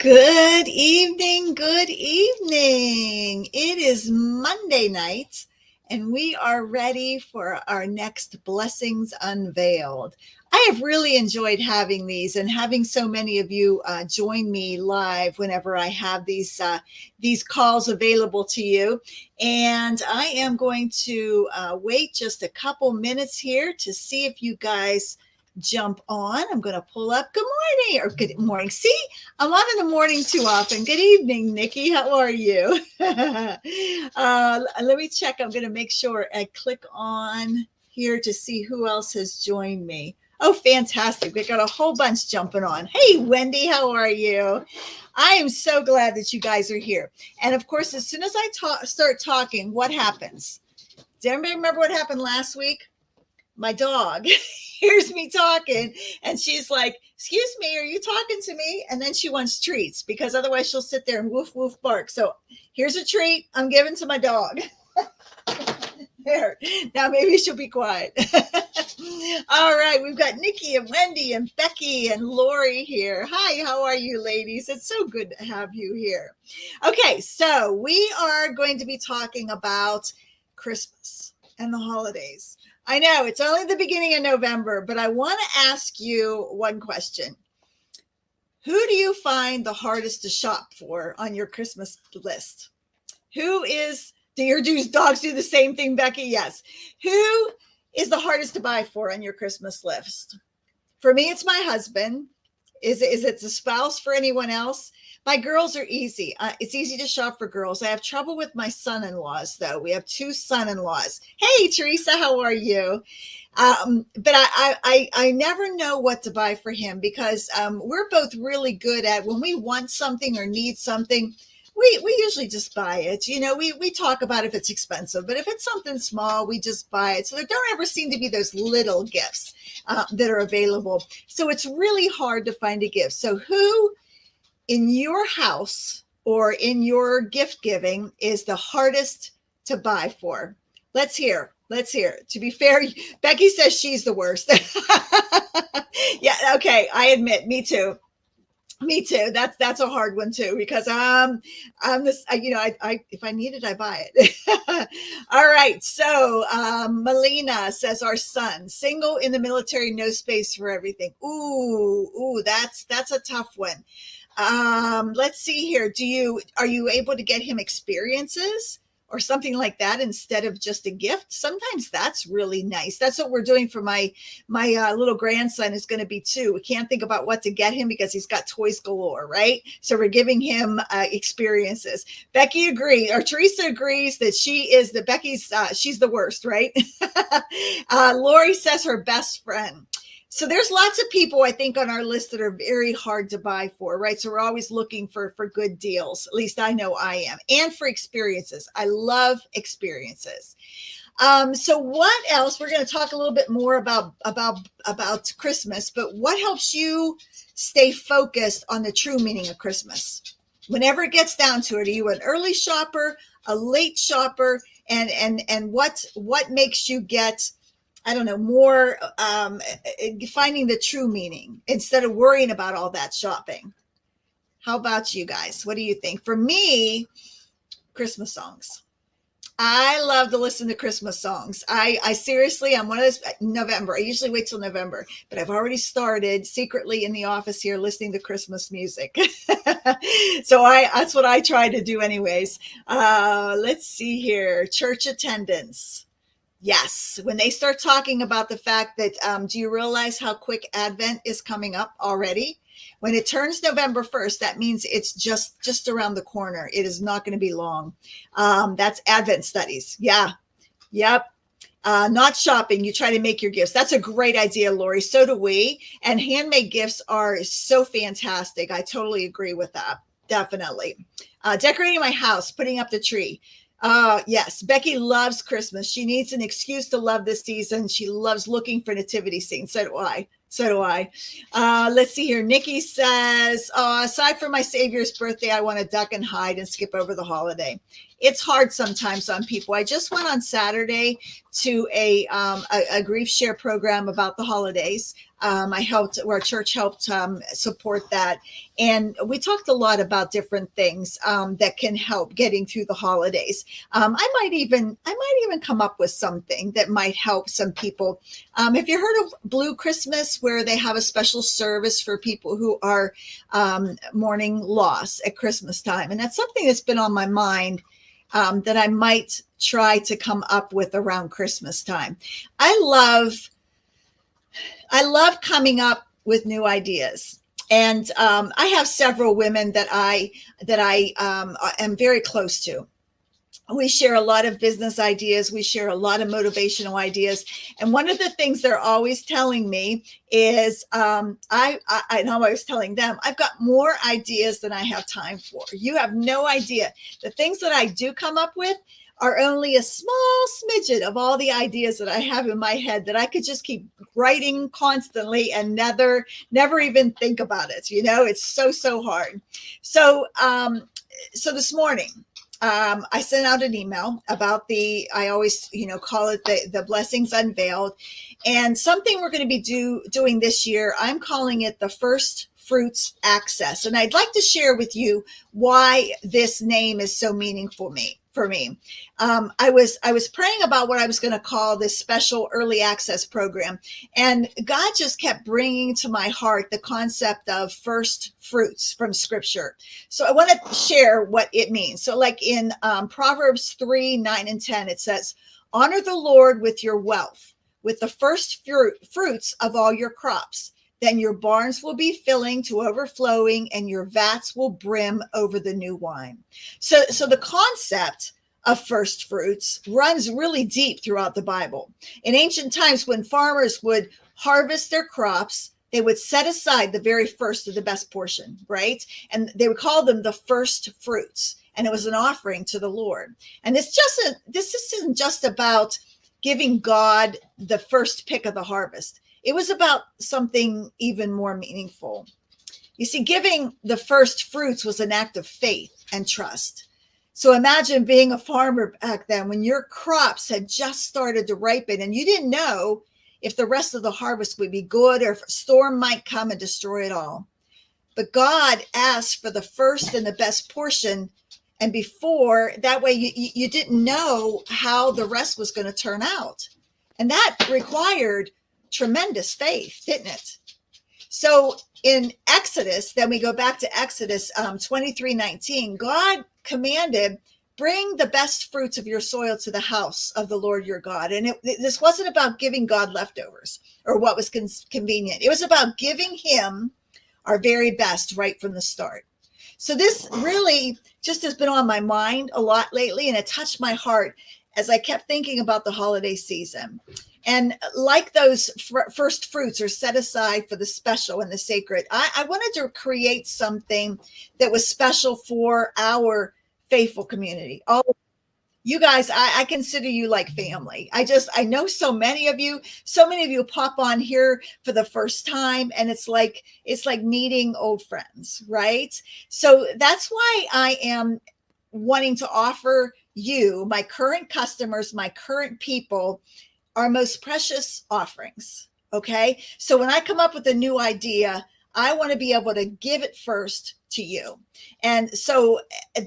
Good evening, good evening. It is Monday night, and we are ready for our next Blessings Unveiled. I have really enjoyed having these and having so many of you join me live whenever I have these calls available to you. And I am going to wait just a couple minutes here to see if you guys jump on. I'm going to pull up. Good morning or good morning. See, I'm on in the morning too often. Good evening, Nikki. How are you? Let me check. I'm going to make sure I click on here to see who else has joined me. Oh, fantastic. We got a whole bunch jumping on. Hey, Wendy, how are you? I am so glad that you guys are here. And of course, as soon as I start talking, what happens? Does everybody remember what happened last week? My dog hears me talking and she's like, excuse me, are you talking to me? And then she wants treats because otherwise she'll sit there and woof, woof, bark. So here's a treat I'm giving to my dog. There. Now maybe she'll be quiet. All right. We've got Nikki and Wendy and Becky and Lori here. Hi, how are you, ladies? It's so good to have you here. Okay. So we are going to be talking about Christmas and the holidays. I know it's only the beginning of November, but I want to ask you one question. Who do you find the hardest to shop for on your Christmas list? Do your dogs do the same thing, Becky? Yes. Who is the hardest to buy for on your Christmas list? For me, it's my husband. Is it the spouse for anyone else? My girls are easy. It's easy to shop for girls. I have trouble with my son-in-laws, though. We have two son-in-laws. Hey, Teresa, how are you? But I never know what to buy for him because we're both really good at when we want something or need something, we usually just buy it. You know, we talk about if it's expensive, but if it's something small, we just buy it. So there don't ever seem to be those little gifts that are available. So it's really hard to find a gift. So who in your house or in your gift giving is the hardest to buy for? Let's hear. To be fair, Becky says she's the worst. Yeah, okay. I admit, me too. That's a hard one too, because I'm this, I if I need it, I buy it. All right. So Melina says our son, single in the military, no space for everything. Ooh, that's a tough one. Let's see here. Are you able to get him experiences or something like that instead of just a gift? Sometimes that's really nice. That's what we're doing for my little grandson is going to be 2. We can't think about what to get him because he's got toys galore, right? So we're giving him experiences. Becky agrees, or Teresa agrees that she's the worst, right? Lori says her best friend. So there's lots of people, I think, on our list that are very hard to buy for, right? So we're always looking for good deals. At least I know I am. And for experiences. I love experiences. So what else? We're going to talk a little bit more about Christmas, but what helps you stay focused on the true meaning of Christmas? Whenever it gets down to it, are you an early shopper, a late shopper? And what makes you get, I don't know, more finding the true meaning instead of worrying about all that shopping? How about you guys? What do you think? For me, Christmas songs. I love to listen to Christmas songs. I seriously, I'm one of those. November. I usually wait till November, but I've already started secretly in the office here listening to Christmas music. So that's what I try to do anyways. Let's see here. Church attendance. Yes, when they start talking about the fact that, do you realize how quick Advent is coming up already? When it turns November 1st, that means it's just around the corner. It is not going to be long. That's Advent studies. Yeah. Yep. Not shopping. You try to make your gifts. That's a great idea, Lori. So do we. And handmade gifts are so fantastic. I totally agree with that. Definitely. Decorating my house, putting up the tree. Yes, Becky loves Christmas. She needs an excuse to love this season. She loves looking for nativity scenes. So do I. Let's see here. Nikki says, aside from my Savior's birthday, I want to duck and hide and skip over the holiday. it's hard sometimes on people. I just went on Saturday to a grief share program about the holidays. I helped, our church helped support that. And we talked a lot about different things that can help getting through the holidays. I might even come up with something that might help some people. Have you heard of Blue Christmas, where they have a special service for people who are mourning loss at Christmas time? And that's something that's been on my mind, that I might try to come up with around Christmas time. I love coming up with new ideas. And I have several women that I am very close to. We share a lot of business ideas. We share a lot of motivational ideas. And one of the things they're always telling me is, I'm always telling them, I've got more ideas than I have time for. You have no idea. The things that I do come up with are only a small smidget of all the ideas that I have in my head that I could just keep writing constantly and never even think about it. It's so hard. So this morning, I sent out an email about I always, call it the Blessings Unveiled, and something we're going to be doing this year. I'm calling it the First Fruits Access. And I'd like to share with you why this name is so meaningful for me. I was praying about what I was going to call this special early access program, and God just kept bringing to my heart the concept of first fruits from Scripture. So I want to share what it means. So, like in Proverbs 3:9-10, it says, "Honor the Lord with your wealth, with the first fruits of all your crops. Then your barns will be filling to overflowing, and your vats will brim over the new wine." So the concept of first fruits runs really deep throughout the Bible. In ancient times, when farmers would harvest their crops, they would set aside the very first of the best portion, right? And they would call them the first fruits. And it was an offering to the Lord. And this isn't just about giving God the first pick of the harvest. It was about something even more meaningful. You see, giving the first fruits was an act of faith and trust. So imagine being a farmer back then when your crops had just started to ripen and you didn't know if the rest of the harvest would be good or if a storm might come and destroy it all. But God asked for the first and the best portion. And before that way, you didn't know how the rest was going to turn out. And that required tremendous faith, didn't it? So in Exodus, then we go back to Exodus 23:19, God commanded, "Bring the best fruits of your soil to the house of the Lord your God." And this wasn't about giving God leftovers or what was convenient. It was about giving him our very best right from the start. So this really just has been on my mind a lot lately, and it touched my heart as I kept thinking about the holiday season. And like those first fruits are set aside for the special and the sacred, I wanted to create something that was special for our faithful community. All you guys, I consider you like family. I know so many of you pop on here for the first time, and it's like meeting old friends, right? So that's why I am wanting to offer you, my current customers, my current people, our most precious offerings. Okay. So when I come up with a new idea, I want to be able to give it first to you. And so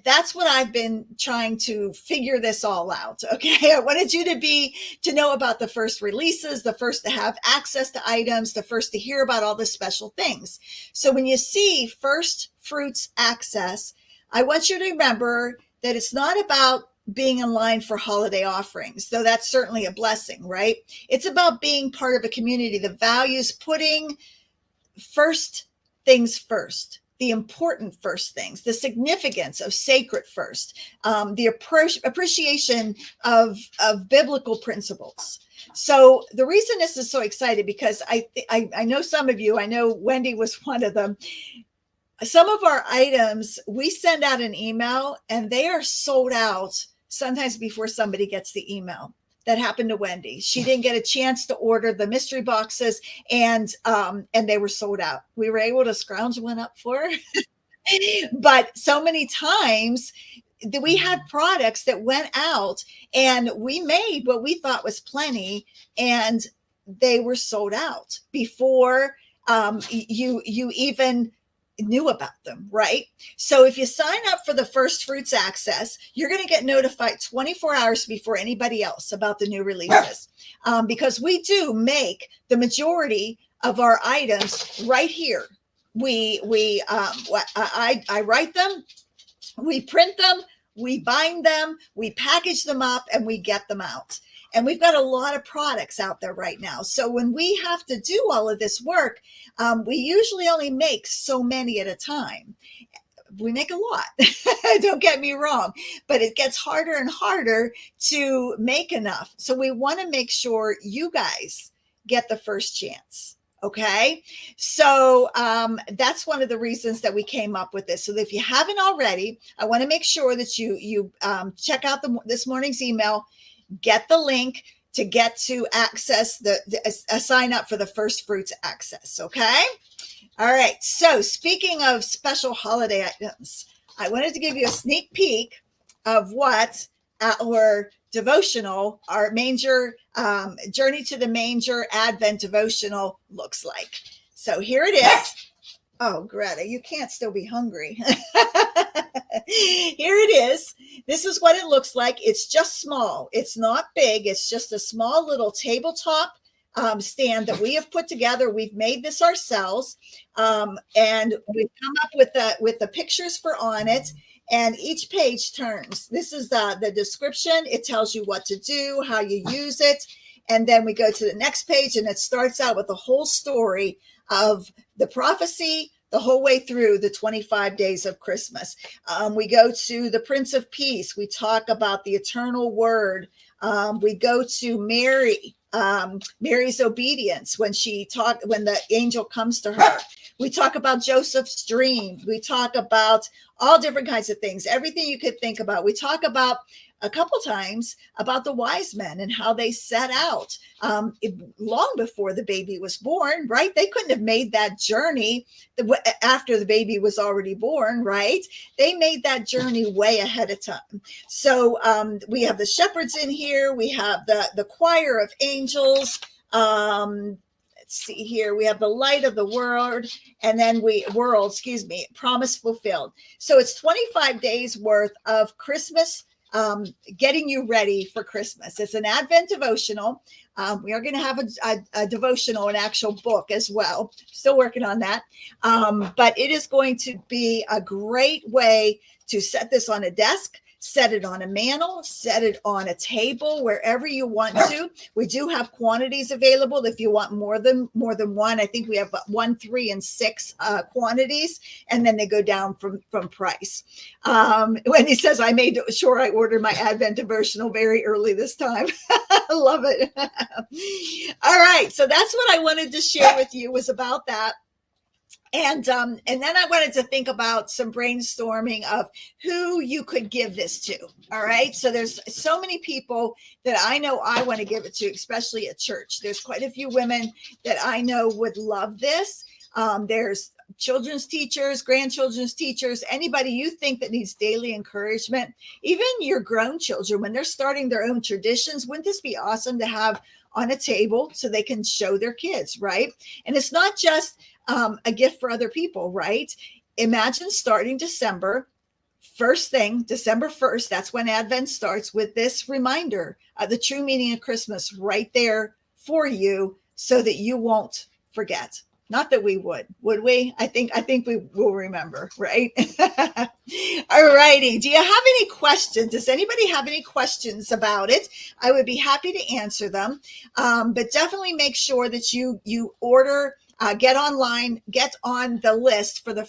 that's what I've been trying to figure this all out. Okay. I wanted you to know about the first releases, the first to have access to items, the first to hear about all the special things. So when you see First Fruits Access, I want you to remember that it's not about being in line for holiday offerings, though that's certainly a blessing, right? It's about being part of a community that values putting first things first, the important first things, the significance of sacred first, the appreciation of biblical principles. So the reason this is so excited, because I know some of you, I know Wendy was one of them. Some of our items, we send out an email and they are sold out sometimes before somebody gets the email. That happened to Wendy. She didn't get a chance to order the mystery boxes, and they were sold out. We were able to scrounge one up for her. But so many times we had products that went out, and we made what we thought was plenty, and they were sold out before you even knew about them, right? So if you sign up for the First Fruits Access, you're going to get notified 24 hours before anybody else about the new releases, because we do make the majority of our items right here. I write them, we print them, we bind them, we package them up, and we get them out. And we've got a lot of products out there right now. So when we have to do all of this work, we usually only make so many at a time. We make a lot, don't get me wrong, but it gets harder and harder to make enough. So we want to make sure you guys get the first chance. Okay. So that's one of the reasons that we came up with this. So if you haven't already, I want to make sure that you check out this morning's email, get the link to get to access sign up for the First Fruits Access. Okay. All right. So speaking of special holiday items, I wanted to give you a sneak peek of what our devotional, our manger, Journey to the Manger Advent devotional looks like. So here it is. Oh, Greta, you can't still be hungry. Here it is. This is what it looks like. It's just small. It's not big. It's just a small little tabletop stand that we have put together. We've made this ourselves, and we've come up with the pictures for on it. And each page turns. This is the description. It tells you what to do, how you use it. And then we go to the next page, and it starts out with the whole story of the prophecy the whole way through the 25 days of Christmas. We go to the Prince of Peace. We talk about the eternal word. We go to Mary, Mary's obedience when the angel comes to her. We talk about Joseph's dream. We talk about all different kinds of things, everything you could think about. We talk about a couple times about the wise men and how they set out long before the baby was born, right? They couldn't have made that journey after the baby was already born, right? They made that journey way ahead of time. So we have the shepherds in here. We have the choir of angels. Let's see here. We have the light of the world, and then promise fulfilled. So it's 25 days worth of Christmas, getting you ready for Christmas. It's an Advent devotional. We are going to have a devotional, an actual book as well. Still working on that. But it is going to be a great way to set this on a desk, set it on a mantle, set it on a table, wherever you want to. We do have quantities available if you want more than one. I think we have 1, 3, and 6 quantities, and then they go down from price. When he says, I made sure I ordered my Advent devotional very early this time. I love it. All right. So that's what I wanted to share with you, was about that. And then I wanted to think about some brainstorming of who you could give this to. All right. So there's so many people that I know I want to give it to, especially at church. There's quite a few women that I know would love this. There's children's teachers, grandchildren's teachers, anybody you think that needs daily encouragement, even your grown children, when they're starting their own traditions. Wouldn't this be awesome to have on a table so they can show their kids, right? And it's not just a gift for other people, right? Imagine starting December 1st, that's when Advent starts, with this reminder of the true meaning of Christmas right there for you, so that you won't forget. Not that we would we? I think we will remember, right? All righty. Do you have any questions? Does anybody have any questions about it? I would be happy to answer them. But definitely make sure that you order, get online, get on the list for the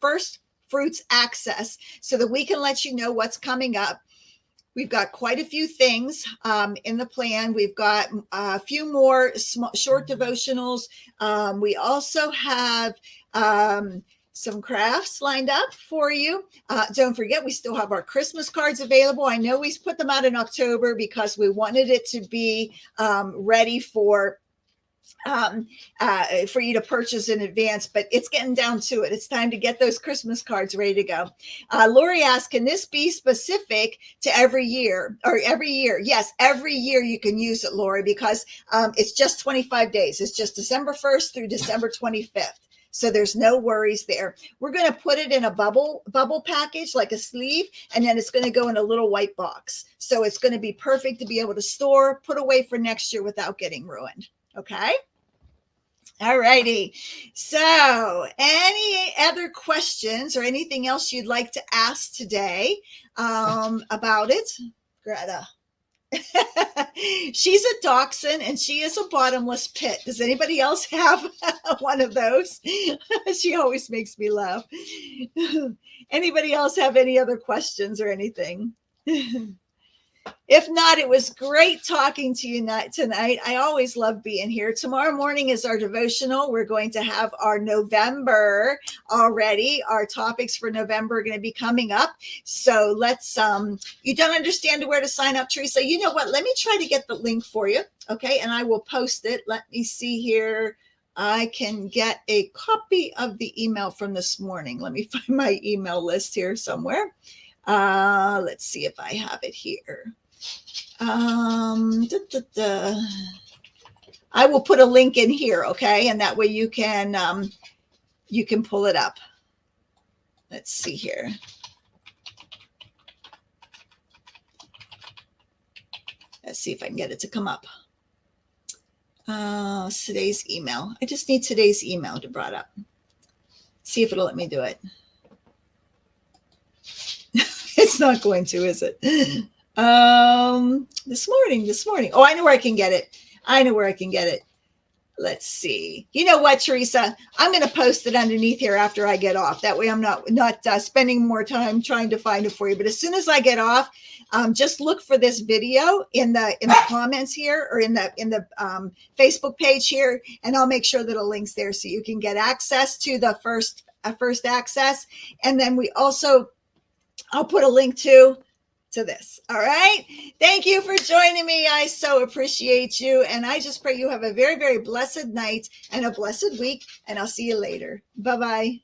first Fruits Access, so that we can let you know what's coming up. We've got quite a few things in the plan. We've got a few more short devotionals. We also have some crafts lined up for you. Don't forget, we still have our Christmas cards available. I know we put them out in October because we wanted it to be ready for for you to purchase in advance, but it's getting down to it. It's time to get those Christmas cards ready to go. Lori asked, can this be specific to every year or every year? Yes, every year you can use it, Lori, because it's just 25 days. It's just December 1st through December 25th. So there's no worries there. We're going to put it in a bubble package, like a sleeve, and then it's going to go in a little white box. So it's going to be perfect to be able to store, put away for next year without getting ruined. Okay. All righty. So any other questions or anything else you'd like to ask today about it? Greta. She's a dachshund and she is a bottomless pit. Does anybody else have one of those? She always makes me laugh. Anybody else have any other questions or anything? If not, it was great talking to you tonight. I always love being here. Tomorrow morning is our devotional. We're going to have our November already. Our topics for November are going to be coming up. So let's, you don't understand where to sign up, Teresa. You know what? Let me try to get the link for you. Okay. And I will post it. Let me see here. I can get a copy of the email from this morning. Let me find my email list here somewhere. Let's see if I have it here. I will put a link in here, okay? And that way you can pull it up. Let's see here. Let's see if I can get it to come up. Today's email. I just need today's email to brought up. See if it'll let me do it. It's not going to, is it? This morning. Oh, I know where I can get it. Let's see. You know what, Teresa? I'm going to post it underneath here after I get off. That way I'm not spending more time trying to find it for you. But as soon as I get off, just look for this video in the comments here or in the Facebook page here, and I'll make sure that a link's there so you can get access to the first access. And then I'll put a link to this. All right. Thank you for joining me. I so appreciate you. And I just pray you have a very, very blessed night and a blessed week. And I'll see you later. Bye-bye.